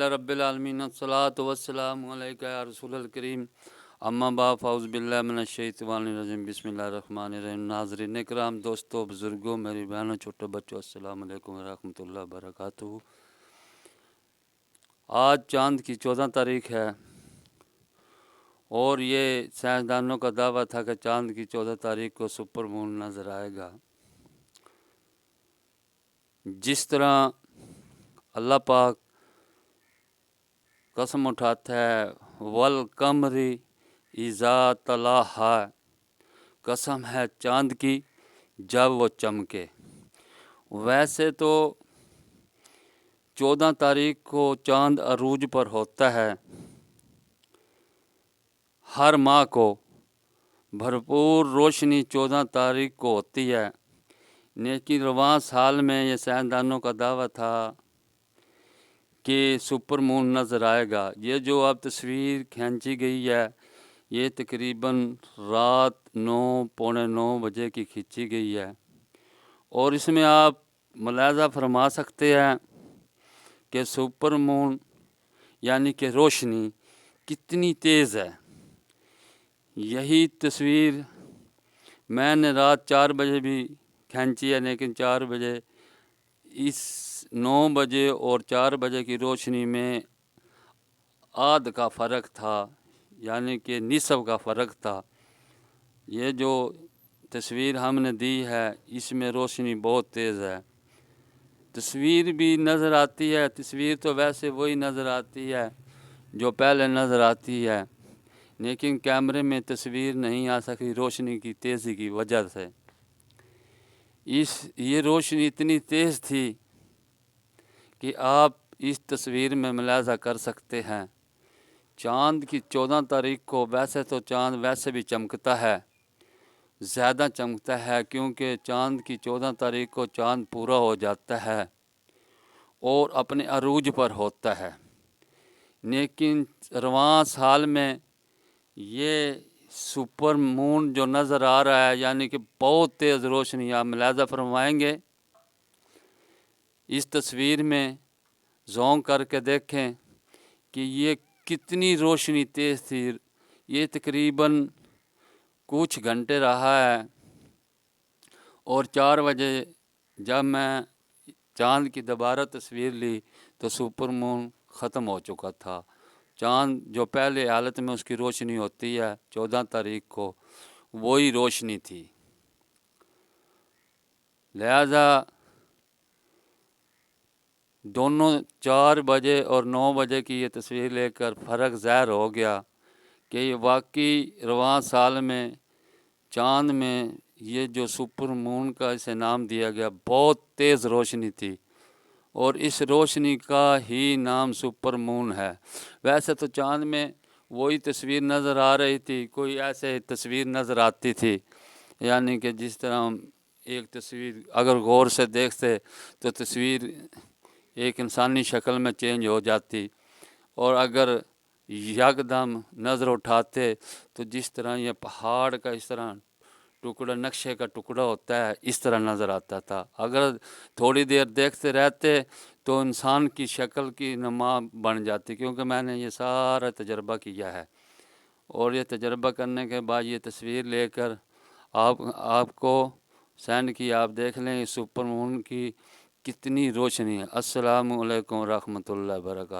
رب العالمین الصلاۃ والسلام علیک یا رسول الکریم اما بعد فاعوذ باللہ من الشیطان الرجیم بسم اللہ الرحمن الرحیم۔ ناظرین کرام، دوستو، بزرگوں، میری بہنوں، چھوٹے بچوں، السلام علیکم ورحمۃ اللہ وبرکاتہ۔ آج چاند کی 14 تاریخ ہے اور یہ سائنسدانوں کا دعویٰ تھا کہ چاند کی 14 تاریخ کو سپر مون نظر آئے گا۔ جس طرح اللہ پاک قسم اٹھاتا ہے والقمر اذا تلاہا، قسم ہے چاند کی جب وہ چمکے۔ ویسے تو 14 تاریخ کو چاند عروج پر ہوتا ہے، ہر ماہ کو بھرپور روشنی 14 تاریخ کو ہوتی ہے، لیکن رواں سال میں یہ سائنسدانوں کا دعویٰ تھا کہ سپر مون نظر آئے گا۔ یہ جو اب تصویر کھینچی گئی ہے یہ تقریباً رات 9 پونے 9 بجے کی کھینچی گئی ہے، اور اس میں آپ ملاحظہ فرما سکتے ہیں کہ سپر مون یعنی کہ روشنی کتنی تیز ہے۔ یہی تصویر میں نے رات 4 بجے بھی کھینچی ہے، لیکن 4 بجے اس 9 بجے اور 4 بجے کی روشنی میں آدھ کا فرق تھا، یعنی کہ نصف کا فرق تھا۔ یہ جو تصویر ہم نے دی ہے اس میں روشنی بہت تیز ہے۔ تصویر بھی نظر آتی ہے، تصویر تو ویسے وہی نظر آتی ہے جو پہلے نظر آتی ہے، لیکن کیمرے میں تصویر نہیں آ سکی روشنی کی تیزی کی وجہ سے۔ یہ روشنی اتنی تیز تھی کہ آپ اس تصویر میں ملاحظہ کر سکتے ہیں۔ چاند کی 14 تاریخ کو ویسے تو چاند ویسے بھی چمکتا ہے، زیادہ چمکتا ہے، کیونکہ چاند کی 14 تاریخ کو چاند پورا ہو جاتا ہے اور اپنے عروج پر ہوتا ہے، لیکن رواں سال میں یہ سپر مون جو نظر آ رہا ہے یعنی کہ بہت تیز روشنی، آپ ملاحظہ فرمائیں گے اس تصویر میں زوم کر کے دیکھیں کہ یہ کتنی روشنی تیز تھی۔ یہ تقریباً کچھ گھنٹے رہا ہے، اور 4 بجے جب میں چاند کی دوبارہ تصویر لی تو سپر مون ختم ہو چکا تھا۔ چاند جو پہلے حالت میں اس کی روشنی ہوتی ہے 14 تاریخ کو وہی روشنی تھی۔ لہذا دونوں 4 بجے اور 9 بجے کی یہ تصویر لے کر فرق ظاہر ہو گیا کہ یہ واقعی رواں سال میں چاند میں یہ جو سپر مون کا اسے نام دیا گیا بہت تیز روشنی تھی، اور اس روشنی کا ہی نام سپر مون ہے۔ ویسے تو چاند میں وہی تصویر نظر آ رہی تھی، کوئی ایسے تصویر نظر آتی تھی، یعنی کہ جس طرح ہم ایک تصویر اگر غور سے دیکھتے تو تصویر ایک انسانی شکل میں چینج ہو جاتی، اور اگر یکدم نظر اٹھاتے تو جس طرح یہ پہاڑ کا اس طرح ٹکڑا، نقشے کا ٹکڑا ہوتا ہے، اس طرح نظر آتا تھا۔ اگر تھوڑی دیر دیکھتے رہتے تو انسان کی شکل کی نما بن جاتی، کیونکہ میں نے یہ سارا تجربہ کیا ہے، اور یہ تجربہ کرنے کے بعد یہ تصویر لے کر آپ کو سینڈ کی، آپ دیکھ لیں سپر مون کی کتنی روشنی ہے۔ السلام علیکم ورحمۃ اللہ وبرکاتہ۔